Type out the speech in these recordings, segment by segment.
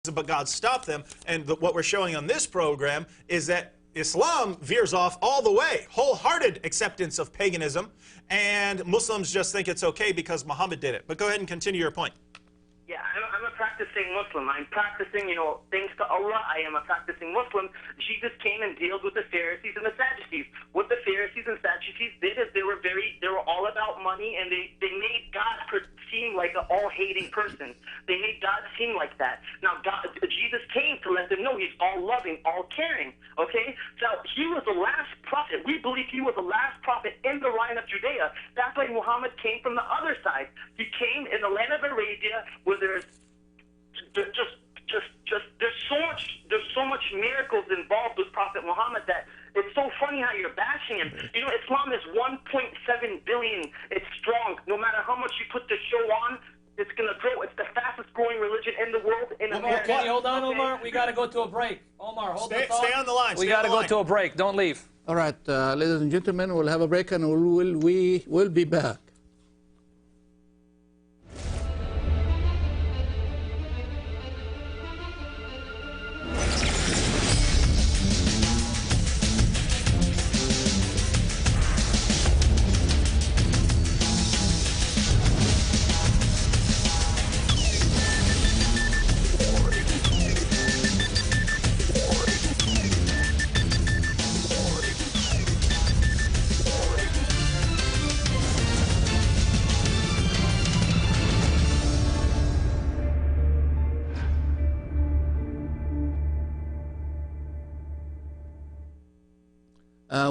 but God stopped them. And what we're showing on this program is that Islam veers off all the way, wholehearted acceptance of paganism, and Muslims just think it's okay because Muhammad did it. But go ahead and continue your point. Yeah, I'm a practicing Muslim. I'm practicing, thanks to Allah, I am a practicing Muslim. Jesus came and dealt with the Pharisees and the Sadducees. What the Pharisees and Sadducees did is they were all about money, and they made God seem like an all-hating person. They made God seem like that. Now, Jesus came to let them know he's all-loving, all-caring, okay? So he was the last prophet. We believe he was the last prophet in the line of Judea. That's why Muhammad came from the other side. He came in the land of Arabia, where there's so much miracles involved with Prophet Muhammad that it's so funny how you're bashing him. Islam is 1.7 billion. It's strong. No matter how much you put the show on, it's going to grow. It's the fastest growing religion in the world. Omar, can you hold on, Omar? We got to go to a break. Omar, hold on. Stay on the line. We got to go to a break. Don't leave. All right, ladies and gentlemen, we'll have a break and we will be back.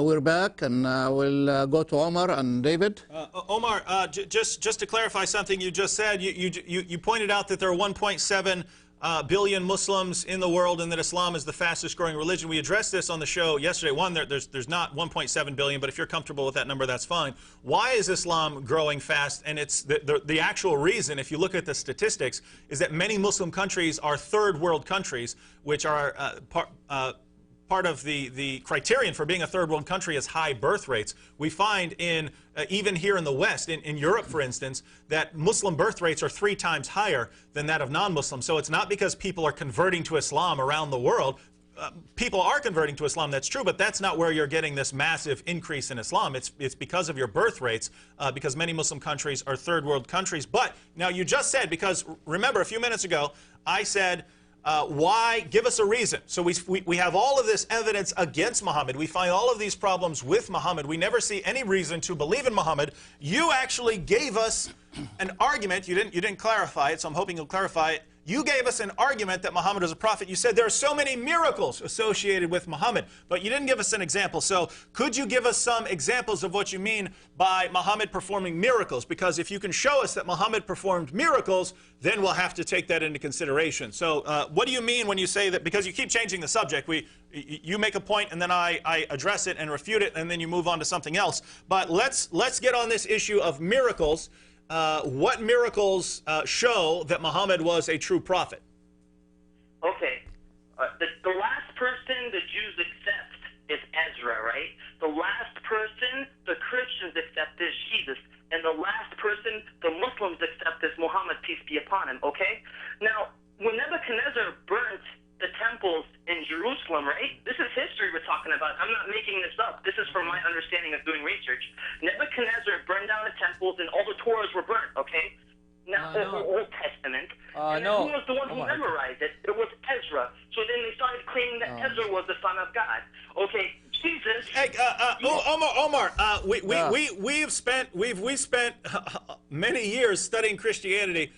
We're back, and we'll go to Omar and David. Omar, just to clarify something you just said, you pointed out that there are 1.7 billion Muslims in the world and that Islam is the fastest growing religion. We addressed this on the show yesterday. One, there's not 1.7 billion, but if you're comfortable with that number, that's fine. Why is Islam growing fast? And it's the actual reason, if you look at the statistics, is that many Muslim countries are third world countries, which are part of the criterion for being a third world country is high birth rates. We find even here in the West, in Europe, for instance, that Muslim birth rates are 3 times higher than that of non-Muslims. So it's not because people are converting to Islam around the world. People are converting to Islam, that's true, but that's not where you're getting this massive increase in Islam. It's because of your birth rates, because many Muslim countries are third world countries. But now you just said, because remember a few minutes ago, I said, why? Give us a reason. So we have all of this evidence against Muhammad. We find all of these problems with Muhammad. We never see any reason to believe in Muhammad. You actually gave us an argument. You didn't clarify it, so I'm hoping you'll clarify it. You gave us an argument that Muhammad was a prophet. You said there are so many miracles associated with Muhammad, but you didn't give us an example. So could you give us some examples of what you mean by Muhammad performing miracles? Because if you can show us that Muhammad performed miracles, then we'll have to take that into consideration. So what do you mean when you say that? Because you keep changing the subject. You make a point, and then I address it and refute it, and then you move on to something else. But let's get on this issue of miracles. What miracles show that Muhammad was a true prophet? Okay. The last person the Jews accept is Ezra, right? The last person the Christians accept is Jesus. And the last person the Muslims accept is Muhammad, peace be upon him, okay? Now, when Nebuchadnezzar burnt the temples in Jerusalem, right? This is history we're talking about. I'm not making this up. This is from my understanding of doing research. Nebuchadnezzar burned down the temples and all the Torahs were burnt, okay? Now, the Old Testament. And who was the one who memorized it? It was Ezra. So then they started claiming that Ezra was the son of God. Okay, Jesus. Hey, Omar, we've spent many years studying Christianity.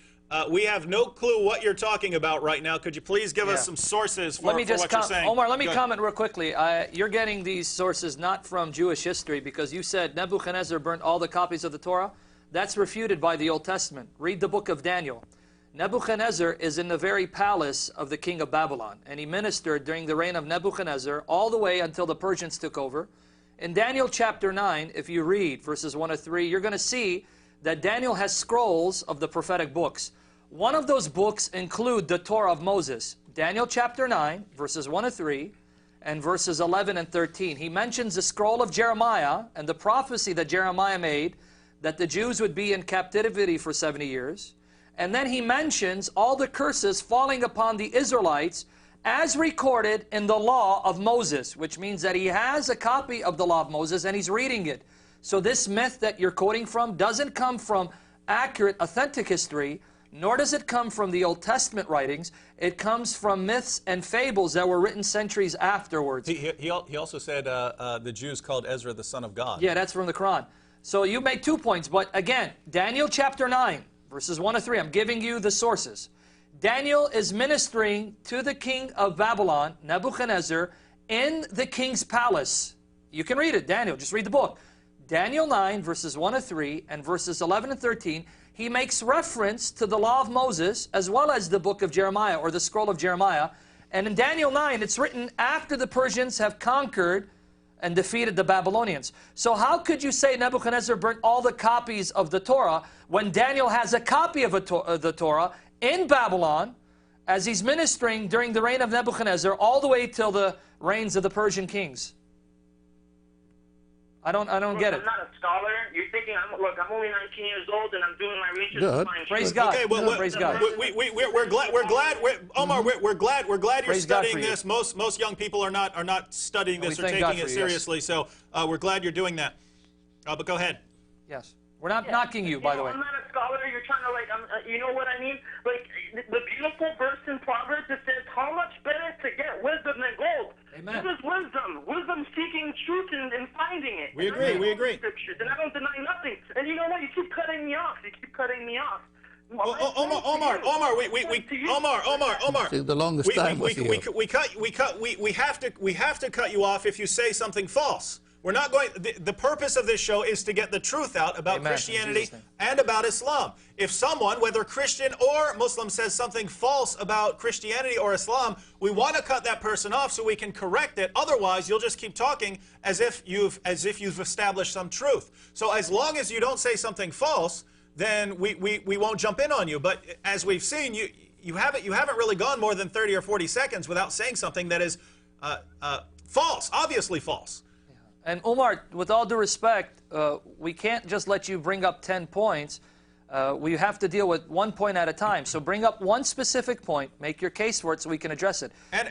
We have no clue what you're talking about right now. Could you please give us some sources for what you're saying? Omar, let me comment real quickly. You're getting these sources not from Jewish history, because you said Nebuchadnezzar burnt all the copies of the Torah. That's refuted by the Old Testament. Read the book of Daniel. Nebuchadnezzar is in the very palace of the king of Babylon, and he ministered during the reign of Nebuchadnezzar all the way until the Persians took over. In Daniel chapter 9, if you read verses 1 to 3, you're going to see that Daniel has scrolls of the prophetic books. One of those books include the Torah of Moses. Daniel chapter 9, verses 1 to 3, and verses 11 and 13. He mentions the scroll of Jeremiah and the prophecy that Jeremiah made that the Jews would be in captivity for 70 years. And then he mentions all the curses falling upon the Israelites as recorded in the law of Moses, which means that he has a copy of the law of Moses and he's reading it. So this myth that you're quoting from doesn't come from accurate, authentic history, nor does it come from the Old Testament writings. It comes from myths and fables that were written centuries afterwards. He also said the Jews called Ezra the son of God. Yeah, that's from the Quran. So you made 2 points, but again, Daniel chapter 9, verses 1 to 3, I'm giving you the sources. Daniel is ministering to the king of Babylon, Nebuchadnezzar, in the king's palace. You can read it, Daniel, just read the book. Daniel 9, verses 1 to 3, and verses 11 and 13, he makes reference to the law of Moses, as well as the book of Jeremiah, or the scroll of Jeremiah. And in Daniel 9, it's written after the Persians have conquered and defeated the Babylonians. So how could you say Nebuchadnezzar burnt all the copies of the Torah when Daniel has a copy of the Torah in Babylon as he's ministering during the reign of Nebuchadnezzar all the way till the reigns of the Persian kings? I don't get it. I'm not a scholar. You're thinking, look, I'm only 19 years old and I'm doing my research. Good. Praise God. Okay, well, Praise God. We're glad. Omar, we're glad you're Praise God studying for you. this. Most young people are not studying this or thank God taking it for you, yes. seriously. So we're glad you're doing that. But go ahead. Yes. We're not knocking you, by the way. I'm not a scholar. You're trying to, you know what I mean? Like, the beautiful verse in Proverbs that says, how much better to get wisdom than gold. Amen. This is wisdom. Wisdom seeking truth and finding it. We agree, we agree. Scriptures, and I don't deny nothing. And you know what? You keep cutting me off. Omar, Take the longest time with you. We have to cut you off if you say something false. We're not going. The purpose of this show is to get the truth out about Amen. Christianity and about Islam. If someone, whether Christian or Muslim, says something false about Christianity or Islam, we want to cut that person off so we can correct it. Otherwise, you'll just keep talking as if you've established some truth. So as long as you don't say something false, then we won't jump in on you. But as we've seen, you haven't really gone more than 30 or 40 seconds without saying something that is false, obviously false. And Omar, with all due respect, we can't just let you bring up 10 points. We have to deal with 1 point at a time. So bring up one specific point, make your case for it so we can address it. And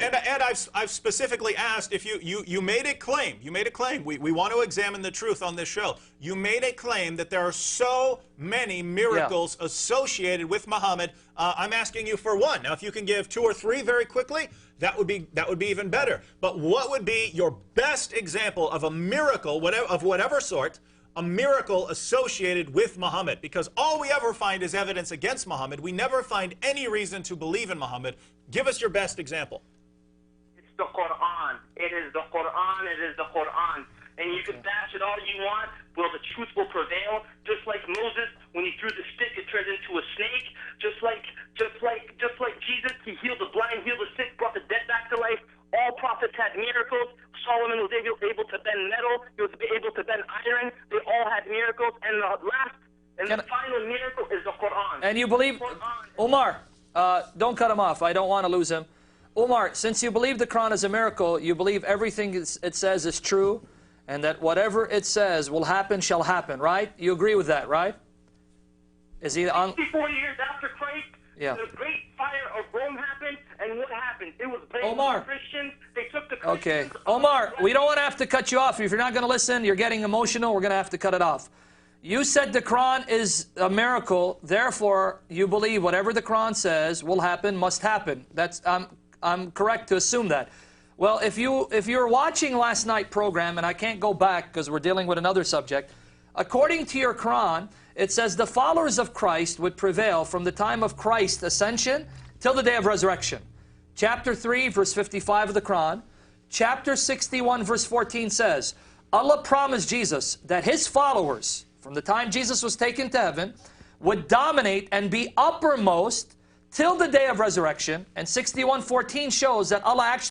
I've specifically asked if you made a claim. You made a claim. We want to examine the truth on this show. You made a claim that there are so many miracles associated with Muhammad. I'm asking you for one. Now, if you can give 2 or 3 very quickly, that would be even better. But what would be your best example of a miracle, of whatever sort, a miracle associated with Muhammad? Because all we ever find is evidence against Muhammad. We never find any reason to believe in Muhammad. Give us your best example. It's the Quran. It is the Quran. It is the Quran. And you can bash it all you want. Well, the truth will prevail. Just like Moses, when he threw the stick, it turned into a snake. Just like Jesus, he healed the blind, healed the sick, brought the dead back to life. All prophets had miracles. Solomon was able to bend metal. He was able to bend iron. They all had miracles. And the last and the final miracle is the Quran. And you believe, Omar, don't cut him off. I don't want to lose him. Omar, since you believe the Quran is a miracle, you believe everything it says is true, and that whatever it says will happen shall happen, right? You agree with that, right? Is he on? 64 years after Christ, the great fire of Rome happened, and what happened? It was blamed on the Christians. They took the Christians. Okay. Omar, we don't want to have to cut you off. If you're not going to listen, you're getting emotional, we're going to have to cut it off. You said the Quran is a miracle, therefore you believe whatever the Quran says will happen, must happen. That's I'm correct to assume that. Well, if you're watching last night's program, and I can't go back because we're dealing with another subject, according to your Quran, it says the followers of Christ would prevail from the time of Christ's ascension till the day of resurrection. Chapter 3, verse 55 of the Quran. Chapter 61, verse 14 says, Allah promised Jesus that his followers, from the time Jesus was taken to heaven, would dominate and be uppermost till the day of resurrection. And 61:14 shows that Allah actually